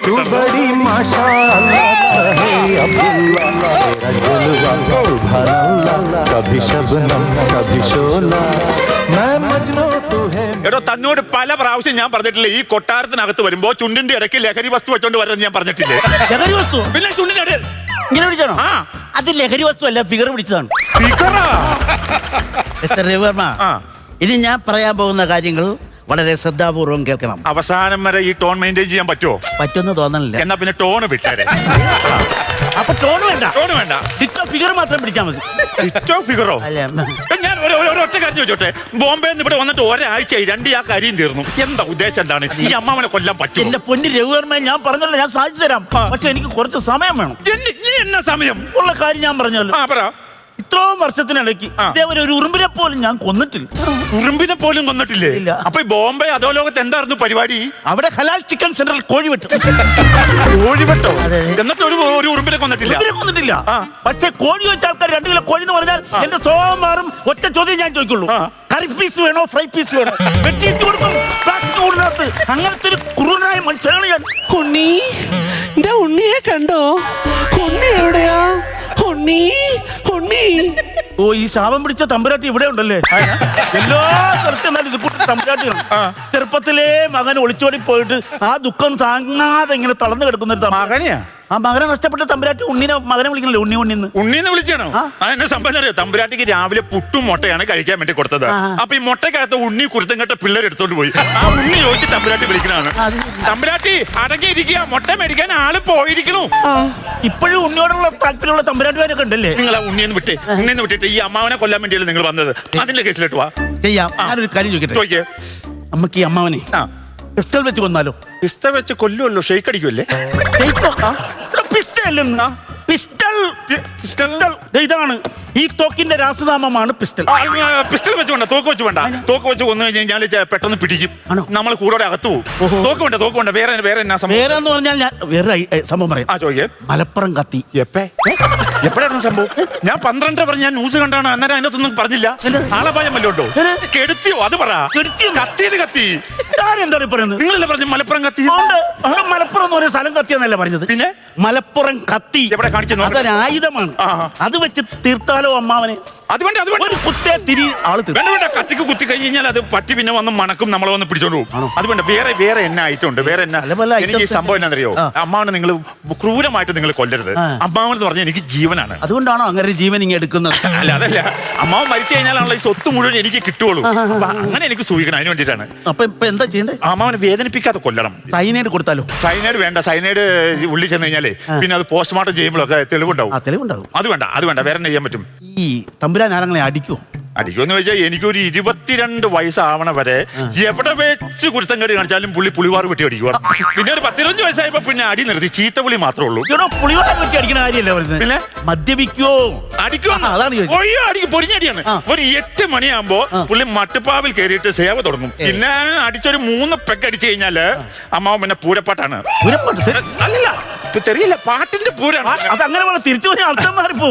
तू बड़ी माशाअल्लाह है अब्दुल्ला तेरा जलवा सुभान अल्लाह कभी शबनम कभी शोला मैं मजनू तू है എടോ തന്നോട് പല പ്രാവശ്യം ഞാൻ പറഞ്ഞിട്ടില്ലേ ഈ കൊട്ടാരത്തിനകത്ത് വരുമ്പോ ചുണ്ടിന്റെ ഇടയ്ക്ക് ലഹരി വസ്തു വെച്ചോണ്ട് വരാൻ ഞാൻ പറഞ്ഞിട്ടില്ലേ? ലഹരി വസ്തു പിന്നെ ചുണ്ടിന്റെ ഇടയിൽ ഇങ്ങനെ പിടിച്ചാണോ? ആ അത് ലഹരി വസ്തു അല്ല, ഫിഗർ പിടിച്ചതാണ്. ഫിഗറാ? മിസ്റ്റർ രവിവർമ്മ, ആ ഇനി ഞാൻ പറയാൻ പോകുന്ന കാര്യങ്ങൾ വളരെ ശ്രദ്ധാപൂർവം കേൾക്കണം. അവസാനം വരെ ഈ ടോൺ മെയിൻറ്റെയിൻ ചെയ്യാൻ പറ്റുമോ? പറ്റുമെന്ന് തോന്നണില്ല. എന്നാ പിന്നെ ടോണ് വിട്ടേരെ. അപ്പൊ ടോൺ വേണ്ട, ടോണ് വേണ്ട, ഡിറ്റോ ഫിഗർ മാത്രം പിടിച്ചാൽ മതി. ഡിറ്റോ ഫിഗറോ? അല്ല, ഞാൻ ഒരു ഒറ്റ കാര്യം ചോദിച്ചോട്ടെ, ബോംബെ ഇവിടെ വന്നിട്ട് ഒരാഴ്ചയായി, ആ കരിയും തീർന്നു. എന്താ ഉദ്ദേശം എന്താണ്? ഈ അമ്മാവനെ കൊല്ലാൻ പറ്റും? എന്റെ പൊന്നി രവിവർമ്മ, ഞാൻ പറഞ്ഞല്ലോ ഞാൻ സാധിച്ചു തരാം. പക്ഷെ എനിക്ക് കുറച്ച് സമയം വേണം. നീ എന്നാ സമയം ഉള്ള കാര്യം ഞാൻ പറഞ്ഞല്ലോ. ആ പറ. ഇത്രയും വർഷത്തിനിടയ്ക്ക് ഇതേവരെ ഒരു ഉറുമ്പിനെ പോലും ഞാൻ കൊന്നിട്ടില്ല. ഉറുമ്പിനെ പോലും കൊന്നിട്ടില്ലേ? ഇല്ല. അപ്പൊ ഈ ബോംബെ അതോ ലോകത്ത് എന്തായിരുന്നു പരിപാടി? അവിടെ ഹലാൽ ചിക്കൻ സെന്ററിൽ കോഴി വെട്ടും. കോഴിവെട്ടോ? അതെ. എന്നിട്ട് ഒരു ഉറുമ്പിനെ കൊന്നിട്ടില്ല? ഉറുമ്പിനെ കൊന്നിട്ടില്ല. ആ. പക്ഷെ കോഴി വെച്ച ആൾക്കാർ 2 കിലോ കോഴി എന്ന് പറഞ്ഞാൽ എന്റെ സ്വഭാവം മാറും. ഒറ്റ ചോദ്യം ഞാൻ ചോദിക്കുള്ളൂ, കറി പീസ് വേണോ ഫ്രൈ പീസ് വേണോ? വെട്ടിയിട്ട് കൊടുക്കും പ്ലാസ്റ്റിക് കൂടിനകത്ത്. അങ്ങനത്തെ ഒരു ക്രൂരനായ മനുഷ്യനാണ് ഞാൻ. ഉണ്ണി, എന്റെ ഉണ്ണിയെ കണ്ടോ? ഉണ്ണി എവിടെയാ? ഉണ്ണി, ഉണ്ണി. ഓ, ഈ ശാപം പിടിച്ച തമ്പുരാട്ടി ഇവിടെ ഉണ്ടല്ലേ? എല്ലാ സ്ഥലത്തും ഇത് കൂട്ടി തമ്പുരാട്ടിയാണ്. ചെറുപ്പത്തിലെ മകൻ ഒളിച്ചോടി പോയിട്ട് ആ ദുഃഖം താങ്ങാതെ ഇങ്ങനെ തളർന്നു കിടക്കുന്ന ഒരു മകനെയാ? ആ മകനെ നഷ്ടപ്പെട്ട തമ്പുരാട്ടി ഉണ്ണിനെ മകനെ വിളിക്കണല്ലേ ഉണ്ണി ഉണ്ണിന്ന്. ഉണ്ണീന്ന് വിളിച്ചാണോ? എന്നെ സംഭവം അറിയോ? തമ്പുരാട്ടിക്ക് രാവിലെ പുട്ടും മുട്ടയാണ് കഴിക്കാൻ വേണ്ടി കൊടുത്തത്. അപ്പൊ ഈ മുട്ടക്കകത്ത് ഉണ്ണി കുരുത്തം കെട്ട പിള്ളേർ എടുത്തോണ്ട് പോയി. ആ ഉണ്ണി ചോദിച്ച് തമ്പുരാട്ടി വിളിക്കണാണ്. തമ്പുരാട്ടി അടങ്ങിയിരിക്കുക, മുട്ട മേടിക്കാൻ ആള് പോയിരിക്കണു. ഇപ്പോഴും ഉണ്ണിയോടുള്ള താല്പര്യമുള്ള തമ്പുരാട്ടിമാരൊക്കെ ഉണ്ടല്ലേ? നിങ്ങൾ ആ ഉണ്ണിന്ന് വിട്ടിട്ട് ഈ അമ്മാവനെ കൊല്ലാൻ വേണ്ടിയല്ലേ നിങ്ങൾ വന്നത്? അതിന്റെ കേസിലിട്ട് വാ. ചെയ്യാം. ഞാനൊരു കാര്യം ചോദിക്കട്ടെ? ചോദിക്കേ. നമുക്ക് ഈ അമ്മാവനെ പിസ്റ്റൾ വെച്ച് കൊന്നാലോ? പിസ്ത വെച്ച് കൊല്ലുമല്ലോ, ഷെയ്ക്ക് അടിക്കുമല്ലേ? ഇതാണ് ഈ തോക്കിന്റെ രാസനാമമാണ് പിസ്റ്റൾ. പിസ്റ്റൾ വെച്ച് വേണ്ട, തോക്ക് വെച്ച് വേണ്ട. തോക്ക് വെച്ച് കൊന്നു കഴിഞ്ഞാൽ പെട്ടെന്ന് പിടിക്കും. നമ്മൾ കൂടെ അകത്തു പോകും. തോക്ക് വേണ്ട. വേറെ എന്നാ സംഭവം? വേറെ എന്ന് പറഞ്ഞാൽ ഞാൻ വേറെ സംഭവം പറയാം. ചോദിക്കേ. മലപ്പുറം കത്തി. എപ്പോഴായിരുന്നു സംഭവം? ഞാൻ 12 പറഞ്ഞ ഞാൻ ന്യൂസ് കണ്ടാണ്. അന്നേരം അതിനകത്തൊന്നും പറഞ്ഞില്ല. ആളപായം വല്ലോ ഉണ്ടോ? കെടുത്തിയോ? അത് പറ. കത്തി എന്താണ് പറയുന്നത്? നിങ്ങളല്ലേ പറഞ്ഞു മലപ്പുറം കത്തി? മലപ്പുറം എന്ന് പറയുന്ന സ്ഥലം കത്തിയെന്നല്ല പറഞ്ഞത്. പിന്നെ മലപ്പുറം കത്തി എവിടെ കാണിച്ചു? അതൊരു ആയുധമാണ്. അത് വെച്ച് തീർത്താലോ അമ്മാവനെ? അത് വേണ്ട. ഒരു കുത്തേ തിരി ആള് വേണ്ട. കത്തിക്ക് കുത്തി കഴിഞ്ഞാൽ അത് പട്ടി പിന്നെ വന്ന് മണക്കും, നമ്മളെ വന്ന് പിടിച്ചോണ്ട് പോകും. അത് വേണ്ട. വേറെ എന്നാ ഐറ്റം ഉണ്ട്? വേറെ എന്നാ? എനിക്ക് ഈ സംഭവം എന്നാന്നറിയോ? അമ്മാവനെ നിങ്ങൾ ക്രൂരമായിട്ട് നിങ്ങൾ കൊല്ലരുത്. അമ്മാവൻ എന്ന് പറഞ്ഞാൽ എനിക്ക് ജീവനാണ്. അതുകൊണ്ടാണോ അങ്ങനെ ജീവൻ ഇങ്ങനെ എടുക്കുന്നത്? അല്ല, അതല്ല. അമ്മാവൻ മരിച്ചു കഴിഞ്ഞാലാണല്ലോ ഈ സ്വത്ത് മുഴുവൻ എനിക്ക് കിട്ടുള്ളൂ. അങ്ങനെ എനിക്ക് സൂക്ഷിക്കണം. അതിന് വേണ്ടിയിട്ടാണ്. അപ്പൊ ഇപ്പൊ എന്താ ചെയ്യണ്ടേ? അമ്മാവനെ വേദനിപ്പിക്കാതെ കൊല്ലണം. സൈനൈഡ് കൊടുത്താലോ? സൈനൈഡ് വേണ്ട. സൈനൈഡ് ഉള്ളിൽ ചെന്ന് കഴിഞ്ഞാലേ പിന്നെ അത് പോസ്റ്റ്മോർട്ടം ചെയ്യുമ്പോഴൊക്കെ തെളിവുണ്ടാവും. അത് വേണ്ട. വേറെ എന്നാ ചെയ്യാൻ പറ്റും? ഈ തമ്പുരാൻ ആരെങ്കിലും അടിക്കുമോ? അടിക്കുമെന്ന് വെച്ചാൽ എനിക്കൊരു 22 വയസ്സാവണ വരെ എവിടെ വെച്ച് കുരുത്തം കടി കാണിച്ചാലും പുളിവാറ് വെട്ടി അടിക്കുക. പിന്നെ ഒരു 15 വയസ്സായപ്പോ പിന്നെ അടി നിർത്തി. ചീത്ത പുളി മാത്രമേ ഉള്ളൂ. പുളിവാറ് വെട്ടി അടിക്കുന്ന കാര്യമല്ലേ പറയുന്നത്? പിന്നെ മദ്യപിക്കോ? അടിക്കുമോ? അടിക്കും. പൊരിഞ്ഞടിയാണ്. ഒരു 8 മണിയാകുമ്പോ പുള്ളി മട്ടുപ്പാവിൽ കയറിയിട്ട് സേവ തുടങ്ങും. പിന്നെ അടിച്ചൊരു 3 പെഗ് അടിച്ചു കഴിഞ്ഞാല് അമ്മാവൻ പിന്നെ പൂരപ്പാട്ടാണ്. പൂരപ്പാട്ട്? അല്ലല്ല, തെറിയില്ല, പാട്ടിന്റെ പൂരാണ്. അതങ്ങനെ തിരിച്ചു പറഞ്ഞ ആൾക്കാർ മാറിപ്പോ.